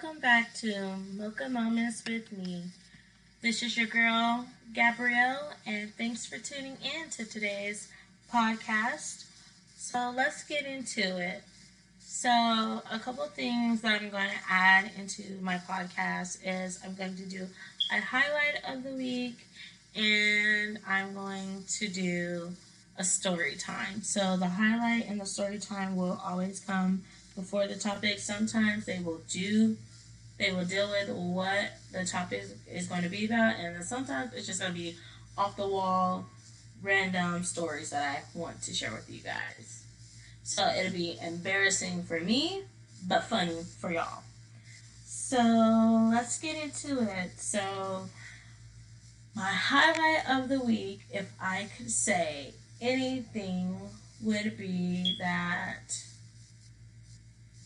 welcome back to Mocha Moments with me. This is your girl, Gabrielle, and thanks for tuning in to today's podcast. So let's get into it. So, a couple of things that I'm going to add into my podcast is I'm going to do a highlight of the week and I'm going to do a story time. So, the highlight and the story time will always come before the topic. Sometimes they will deal with what the topic is going to be about, and then sometimes it's just going to be off the wall, random stories that I want to share with you guys. So it'll be embarrassing for me, but funny for y'all. So let's get into it. So my highlight of the week, if I could say anything, would be that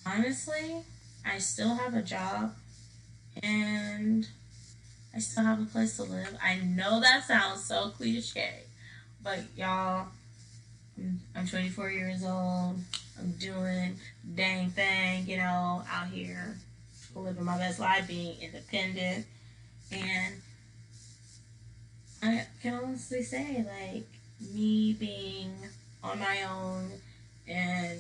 honestly, I still have a job and I still have a place to live. I know that sounds so cliche, but y'all, I'm 24 years old. I'm doing dang thing, out here living my best life, being independent. And I can honestly say, like, me being on my own and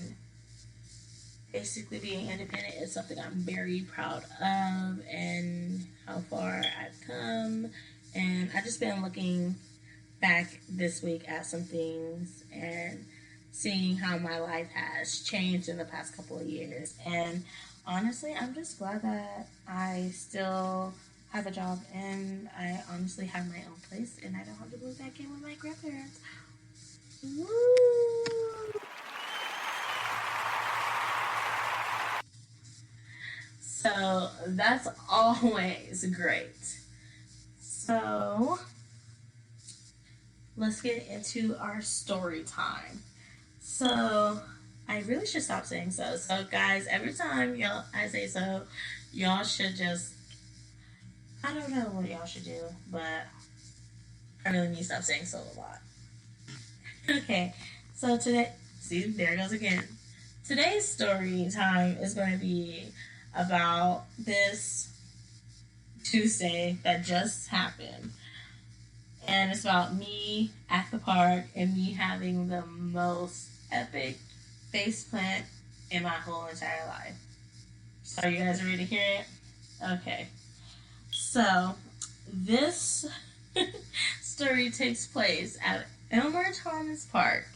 basically being independent is something I'm very proud of and how far I've come. And I've just been looking back this week at some things and seeing how my life has changed in the past couple of years. And honestly, I'm just glad that I still have a job and I honestly have my own place and I don't have to move back in with my grandparents. Woo! So that's always great. So let's get into our story time. So I really should stop saying so. So guys, every time I say so, y'all should just, I don't know what y'all should do, but I really need to stop saying so a lot. Okay, so today, see, there it goes again. Today's story time is going to be about this Tuesday that just happened. And it's about me at the park and me having the most epic face plant in my whole entire life. So are you guys ready to hear it? Okay. So this story takes place at Elmer Thomas Park.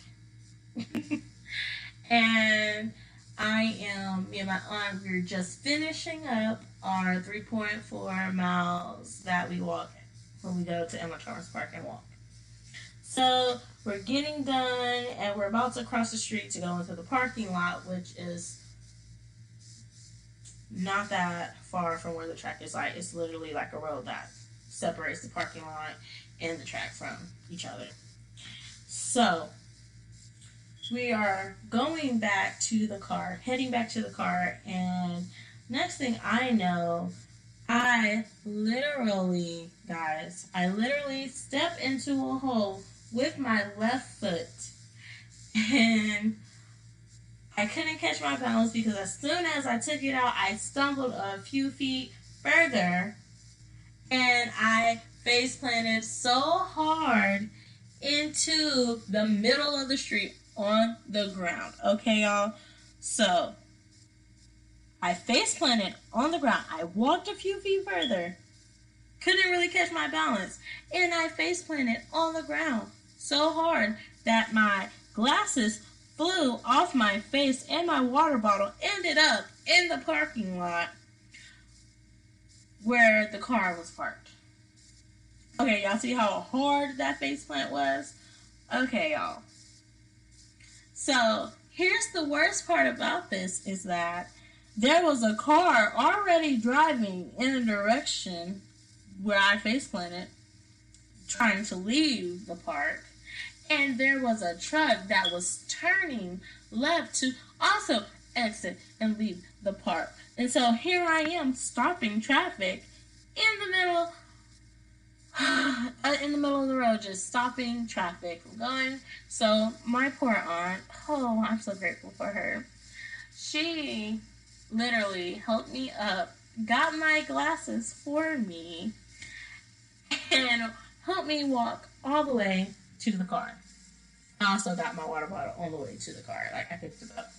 And me and my aunt, we were just finishing up our 3.4 miles that we walk when we go to Elmer Thomas Park and walk. So we're getting done and we're about to cross the street to go into the parking lot, which is not that far from where the track is. Like, it's literally like a road that separates the parking lot and the track from each other. So we are going back to the car, heading back to the car, and next thing I know, I literally step into a hole with my left foot, and I couldn't catch my balance because as soon as I took it out, I stumbled a few feet further, and I face planted so hard into the middle of the street on the ground. Okay, y'all? So I face planted on the ground. I walked a few feet further, couldn't really catch my balance, and I face planted on the ground so hard that my glasses flew off my face and my water bottle ended up in the parking lot where the car was parked. Okay, y'all see how hard that face plant was? Okay, y'all. So here's the worst part about this is that there was a car already driving in the direction where I face planted, trying to leave the park, and there was a truck that was turning left to also exit and leave the park. And so here I am stopping traffic in the middle of the road, just stopping traffic from going. So my poor aunt, I'm so grateful for her. She literally helped me up got my glasses for me and helped me walk all the way to the car. I also got my water bottle on the way to the car. Like, I picked it up.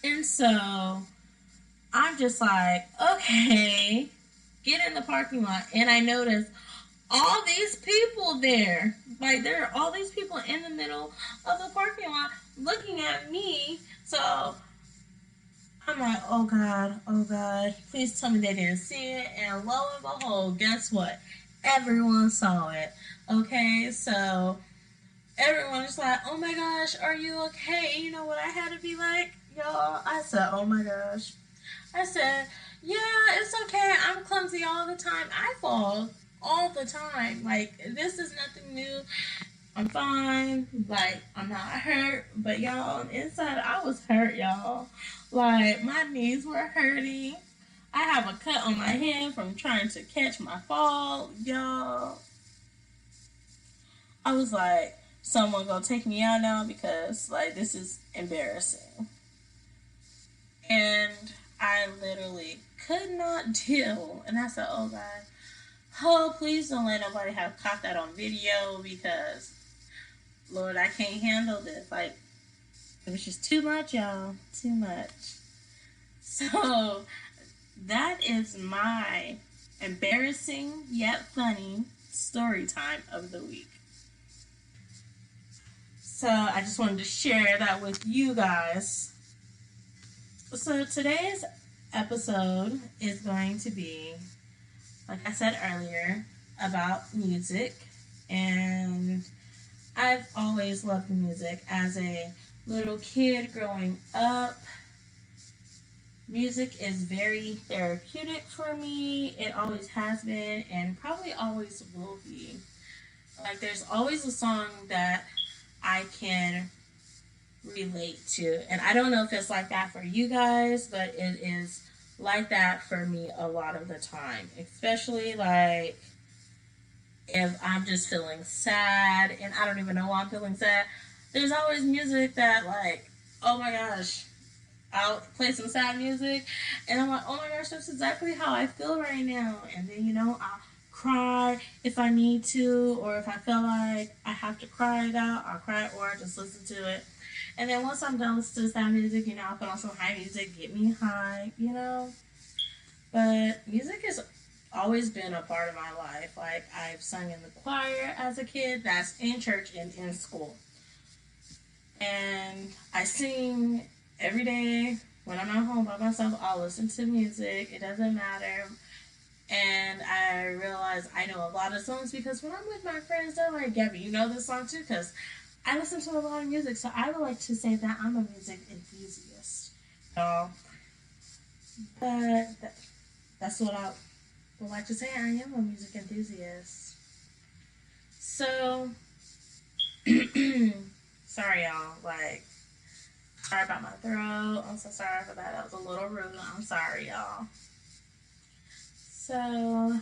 And so I'm just like, okay, get in the parking lot. And I noticed all these people there. Like, there are all these people in the middle of the parking lot looking at me. So I'm like, oh God, please tell me they didn't see it. And lo and behold, guess what? Everyone saw it. Okay, so everyone is like, oh my gosh, are you okay? You know what I had to be like, y'all? I said, oh my gosh. I said, yeah, it's okay. I'm clumsy all the time. I fall all the time. Like, this is nothing new. I'm fine. Like, I'm not hurt. But y'all, on the inside, I was hurt, y'all. Like, my knees were hurting. I have a cut on my hand from trying to catch my fall, y'all. I was like, someone gonna take me out now because, like, this is embarrassing. And I literally could not deal. And I said, oh God, oh, please don't let nobody have caught that on video because, Lord, I can't handle this. Like, it was just too much, y'all. Too much. So that is my embarrassing yet funny story time of the week. So I just wanted to share that with you guys. So today's episode is going to be, like I said earlier, about music. And I've always loved music. As a little kid growing up, music is very therapeutic for me. It always has been and probably always will be. Like, there's always a song that I can relate to. And I don't know if it's like that for you guys, but it is like that for me a lot of the time. Especially, like, if I'm just feeling sad and I don't even know why I'm feeling sad, there's always music that, like, oh my gosh, I'll play some sad music and I'm like, oh my gosh, that's exactly how I feel right now. And then, I'll cry if I need to, or if I feel like I have to cry it out, I'll cry or I'll just listen to it. And then once I'm done listening to sad music, I'll put on some high music, get me high, But music has always been a part of my life. Like, I've sung in the choir as a kid, that's in church and in school. And I sing every day when I'm at home by myself. I'll listen to music, it doesn't matter. And I realize I know a lot of songs because when I'm with my friends, they're like, Gabby, you know this song too? Because I listen to a lot of music, so I would like to say that I'm a music enthusiast. So, but that's what I would like to say. I am a music enthusiast. So, sorry y'all, like, sorry about my throat. I'm so sorry for that. That was a little rude. I'm sorry, y'all. So,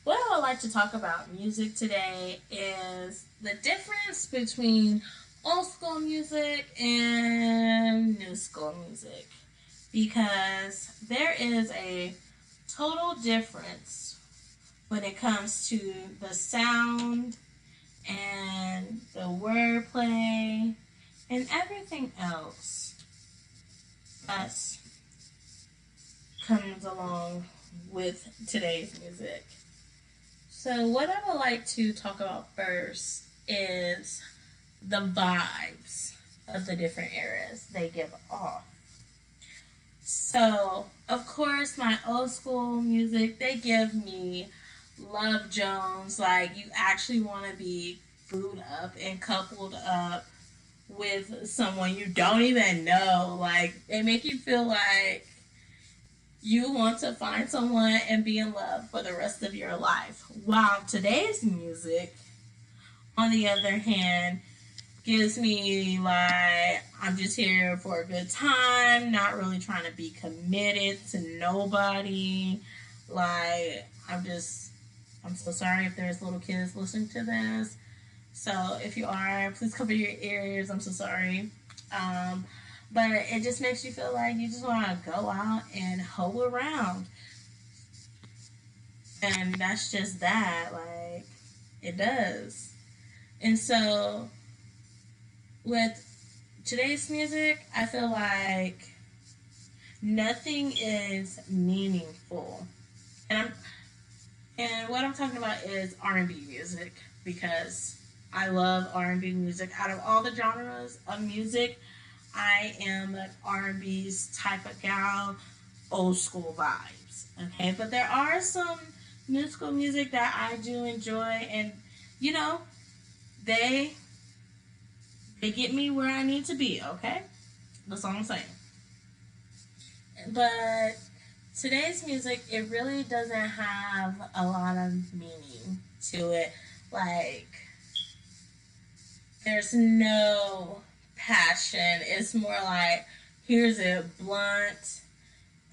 what I would like to talk about music today is the difference between old school music and new school music. Because there is a total difference when it comes to the sound and the wordplay and everything else that comes along with today's music. So what I would like to talk about first is the vibes of the different eras they give off. So, of course, my old school music, they give me Love Jones. Like, you actually want to be booed up and coupled up with someone you don't even know. Like, they make you feel like you want to find someone and be in love for the rest of your life. While today's music, on the other hand, gives me like, I'm just here for a good time, not really trying to be committed to nobody. Like, I'm so sorry if there's little kids listening to this. So if you are, please cover your ears. I'm so sorry. but it just makes you feel like you just want to go out and hoe around. And that's just that. Like, it does. And so, with today's music, I feel like nothing is meaningful. And what I'm talking about is R&B music, because I love R&B music. Out of all the genres of music, I am an R&B's type of gal, old school vibes. Okay, but there are some new school music that I do enjoy, and you know, they they get me where I need to be. Okay, that's all I'm saying. But today's music, it really doesn't have a lot of meaning to it. Like, there's no passion. It's more like, here's a blunt,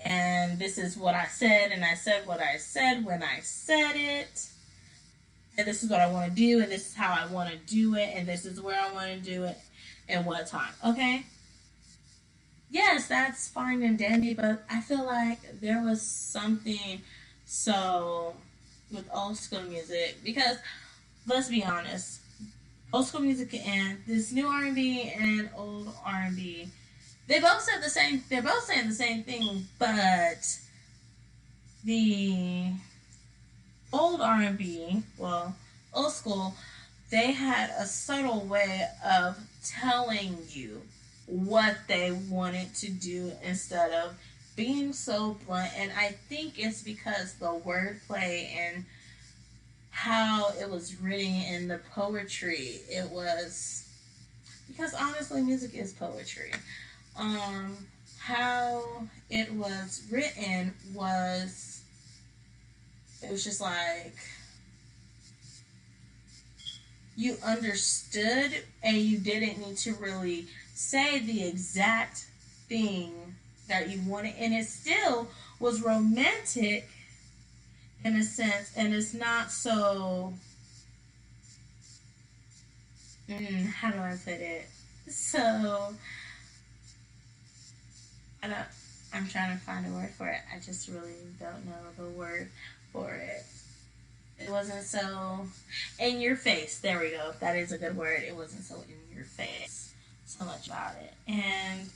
and this is what I said, and I said what I said when I said it, and this is what I want to do, and this is how I want to do it, and this is where I want to do it, and what time. Okay? Yes, that's fine and dandy, but I feel like there was something so with old school music, because let's be honest, old school music and this new R&B and old R&B, they both said the same. They're both saying the same thing, but the old R&B, well, old school, they had a subtle way of telling you what they wanted to do instead of being so blunt. And I think it's because the wordplay and how it was written in the poetry, it was, because honestly, music is poetry. Um, how it was written was, it was just like you understood and you didn't need to really say the exact thing that you wanted, and it still was romantic in a sense, and it's not so how do I put it, so I don't, I'm trying to find a word for it. I just really don't know the word for it. It wasn't so in your face. There we go. That is a good word. It wasn't so in your face so much about it. And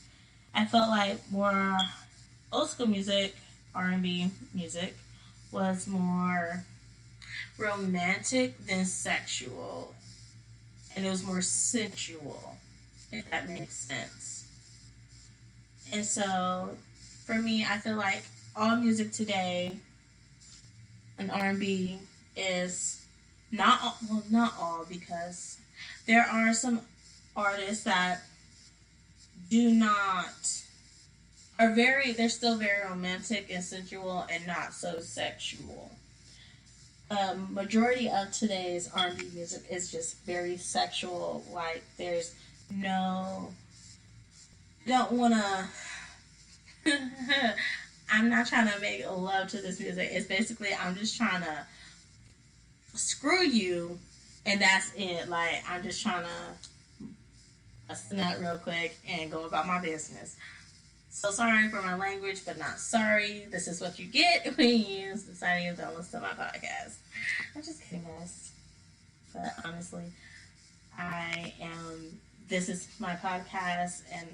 I felt like more old school music, R&B music, was more romantic than sexual. And it was more sensual, if that makes sense. And so, for me, I feel like all music today, and R&B, is not all, well, not all, because there are some artists that do not are very, they're still very romantic and sensual and not so sexual. Majority of today's R&B music is just very sexual. Like, there's no, don't wanna. I'm not trying to make love to this music. It's basically, I'm just trying to screw you, and that's it. Like, I'm just trying to snap real quick and go about my business. So sorry for my language, but not sorry. This is what you get when you decide to don't listen to my podcast. I'm just kidding, guys. But honestly, I am. This is my podcast, and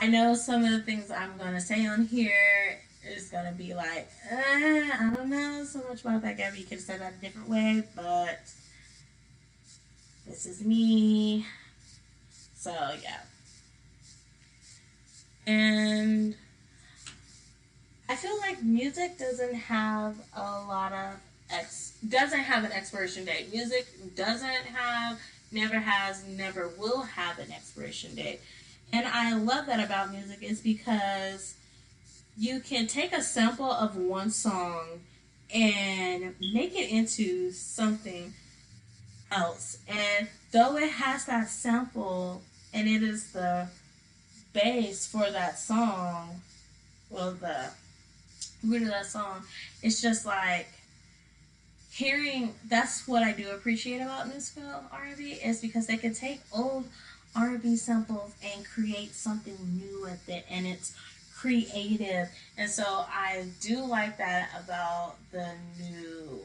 I know some of the things I'm gonna say on here is gonna be like, I don't know so much about that, Gabby. You could have said that a different way, but this is me. So yeah. And I feel like music doesn't have a lot of doesn't have an expiration date. Music doesn't have, never has, never will have an expiration date. And I love that about music, is because you can take a sample of one song and make it into something else. And though it has that sample and it is the base for that song, well, the root of that song, it's just like hearing. That's what I do appreciate about new school R&B, is because they can take old R&B samples and create something new with it, and it's creative. And so I do like that about the new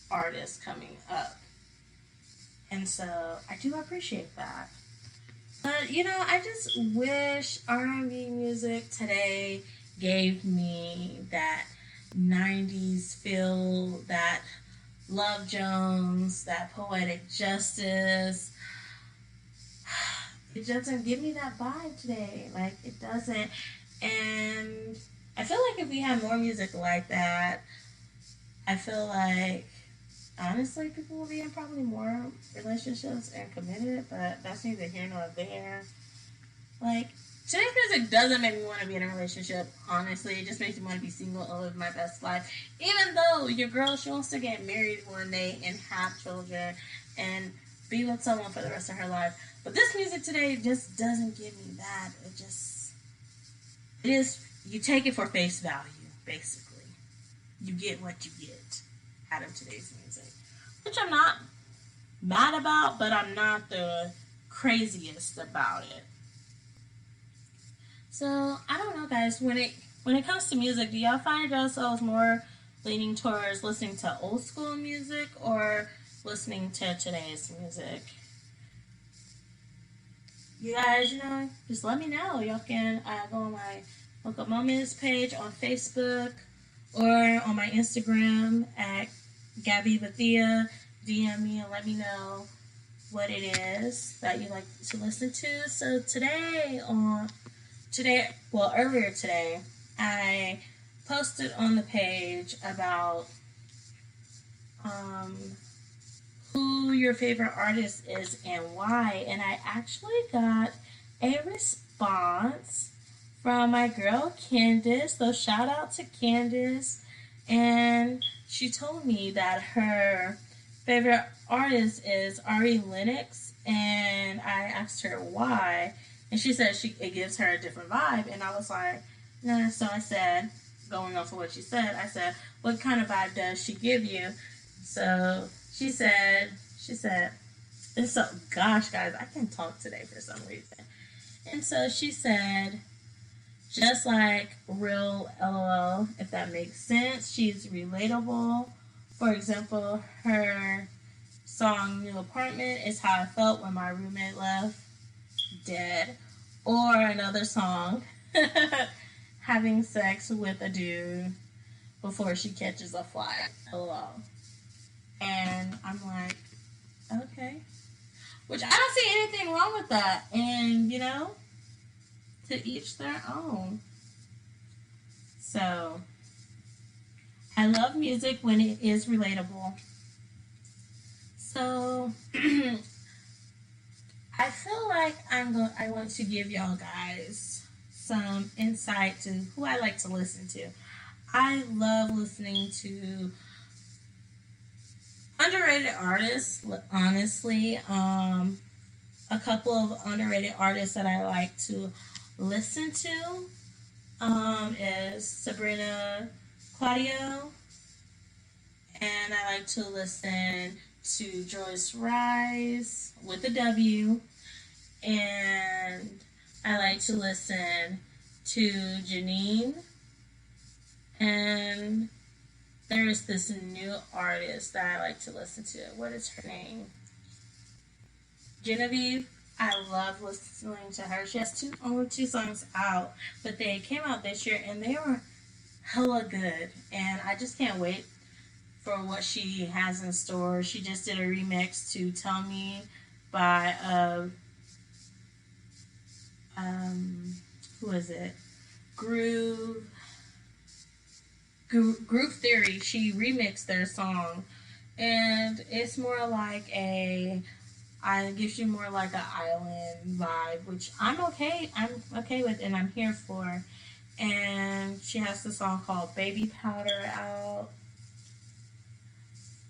artists coming up. And so I do appreciate that. But I just wish R&B music today gave me that 90s feel, that Love Jones, that Poetic Justice. It doesn't give me that vibe today. Like, it doesn't. And I feel like if we had more music like that, I feel like, honestly, people will be in probably more relationships and committed, but that's neither here nor there. Like, today's music doesn't make me want to be in a relationship, honestly. It just makes me want to be single and live my best life. Even though your girl, she wants to get married one day and have children and be with someone for the rest of her life. But this music today just doesn't give me that. It is, you take it for face value, basically. You get what you get out of today's music. Which I'm not mad about, but I'm not the craziest about it. So, I don't know, guys. When it comes to music, do y'all find yourselves more leaning towards listening to old school music or listening to today's music? You guys, just let me know. Y'all can go on my Woke Up Moments page on Facebook or on my Instagram at Gabby Bethia. DM me and let me know what it is that you like to listen to. So earlier today, I posted on the page about who your favorite artist is and why, and I actually got a response from my girl Candace. So shout out to Candace, and she told me that her favorite artist is Ari Lennox, and I asked her why, and she said it gives her a different vibe, and I was like, nah. So I said, going off of what she said, I said, what kind of vibe does she give you? So she said, and so, gosh, guys, I can't talk today for some reason. And so she said, just like real LOL, if that makes sense. She's relatable. For example, her song New Apartment is how I felt when my roommate left. Dead. Or another song, having sex with a dude before she catches a fly. LOL. And I'm like, okay. Which I don't see anything wrong with that. And, to each their own. So, I love music when it is relatable. So, I feel like I want to give y'all guys some insight to who I like to listen to. I love listening to underrated artists, honestly. A couple of underrated artists that I like to listen to is Sabrina Claudio, and I like to listen to Joyce Rice with a W, and I like to listen to Janine, and there's this new artist that I like to listen to. What is her name? Genevieve. I love listening to her. She has only two songs out, but they came out this year and they were hella good. And I just can't wait for what she has in store. She just did a remix to Tell Me by who is it? Groove Theory. She remixed their song, and it's more like it gives you more like an island vibe, which I'm okay with, and I'm here for. And she has the song called Baby Powder out.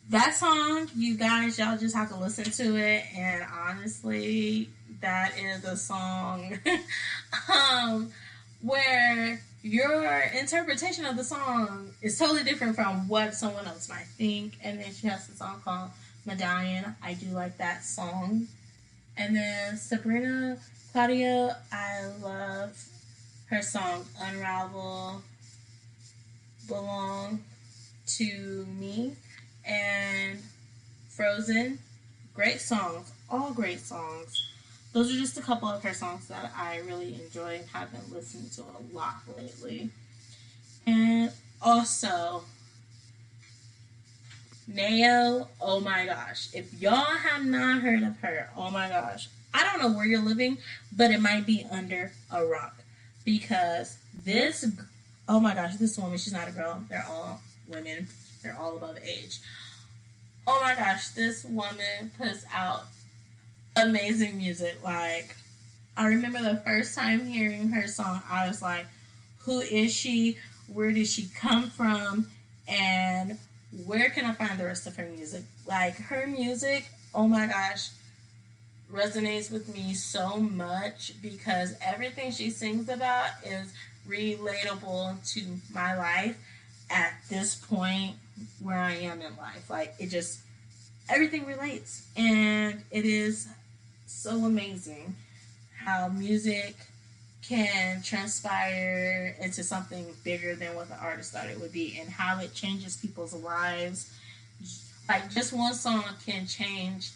That song, you guys, y'all just have to listen to it, and honestly, that is a song where your interpretation of the song is totally different from what someone else might think. And then she has the song called Medallion. I do like that song. And then Sabrina Claudio, I love her song Unravel, Belong to Me, and Frozen. Great songs, all great songs. Those are just a couple of her songs that I really enjoy and have been listening to a lot lately. And also, Nao, oh my gosh. If y'all have not heard of her, oh my gosh. I don't know where you're living, but it might be under a rock. Because oh my gosh, this woman, she's not a girl. They're all women. They're all above age. Oh my gosh, this woman puts out amazing music. Like, I remember the first time hearing her song, I was like, who is she? Where did she come from? And where can I find the rest of her music? Like, her music, oh my gosh, resonates with me so much because everything she sings about is relatable to my life at this point where I am in life. Like, it just, everything relates. And it is so amazing how music can transpire into something bigger than what the artist thought it would be, and how it changes people's lives. Like, just one song can change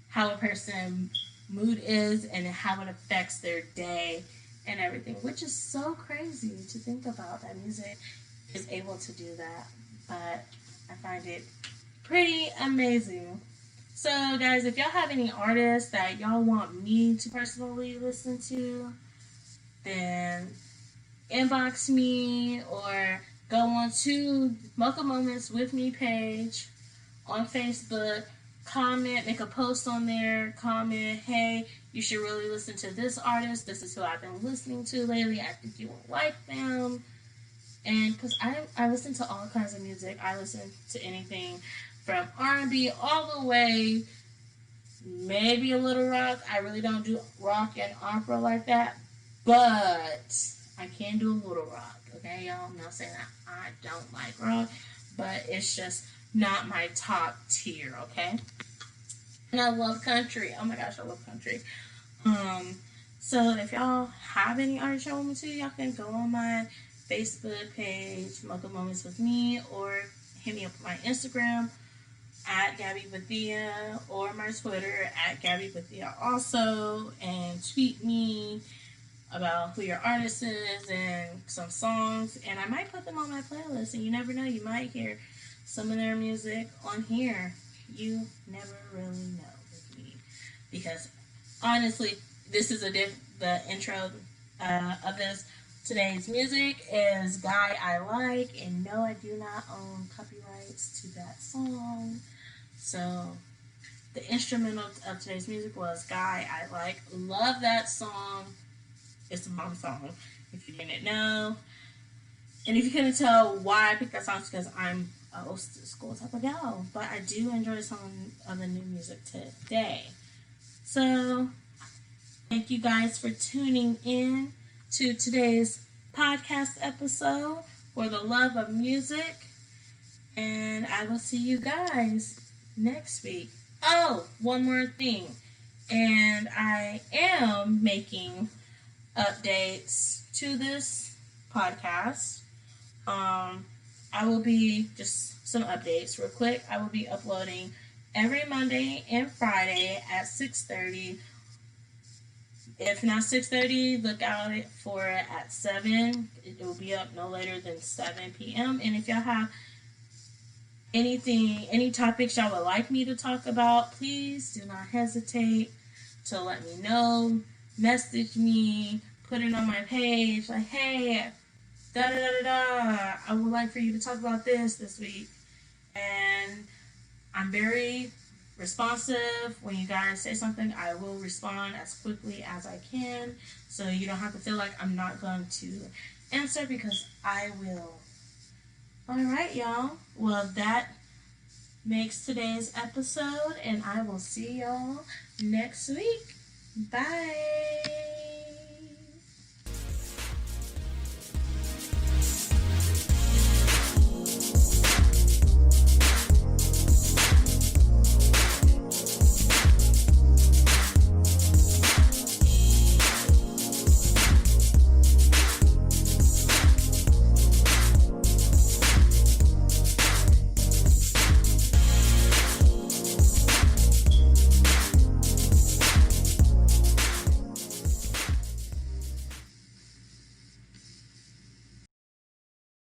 how a person's mood is and how it affects their day and everything, which is so crazy to think about that music is able to do that. But I find it pretty amazing. So, guys, if y'all have any artists that y'all want me to personally listen to, then inbox me or go on to Mocha Moments with Me page on Facebook. Comment, make a post on there. Comment, hey, you should really listen to this artist. This is who I've been listening to lately. I think you will like them. And because I listen to all kinds of music. I listen to anything from R&B all the way, maybe a little rock. I really don't do rock and opera like that, but I can do a little rock. Okay, y'all? I'm not saying that I don't like rock, but it's just not my top tier. Okay. And I love country. Oh my gosh, I love country. So if y'all have any artists y'all want me to, y'all can go on my Facebook page, Mocha Moments with Me, or hit me up on my Instagram at Gabby Bethia, or my Twitter at Gabby Bethia also, and tweet me about who your artist is and some songs, and I might put them on my playlist, and you never know, you might hear some of their music on here. You never really know with me, because honestly, this is the intro of this. Today's music is Guy I Like, and no, I do not own copyrights to that song. So the instrumental of today's music was Guy I Like. Love that song. It's a bomb song, if you didn't know. And if you couldn't tell why I picked that song, it's because I'm a old school type of gal. But I do enjoy some of the new music today. So thank you guys for tuning in to today's podcast episode for the love of music. And I will see you guys next week. Oh, one more thing. And I am making updates to this podcast. I will be just some updates real quick. I will be uploading every Monday and Friday at 6:30. If not 6:30, look out for it at 7. It will be up no later than 7 p.m. And if y'all have any topics y'all would like me to talk about, please do not hesitate to let me know. Message me, put it on my page, like, hey, da-da-da-da-da, I would like for you to talk about this week. And I'm very responsive. When you guys say something, I will respond as quickly as I can, so you don't have to feel like I'm not going to answer, because I will. Alright, y'all. Well, that makes today's episode, and I will see y'all next week. Bye.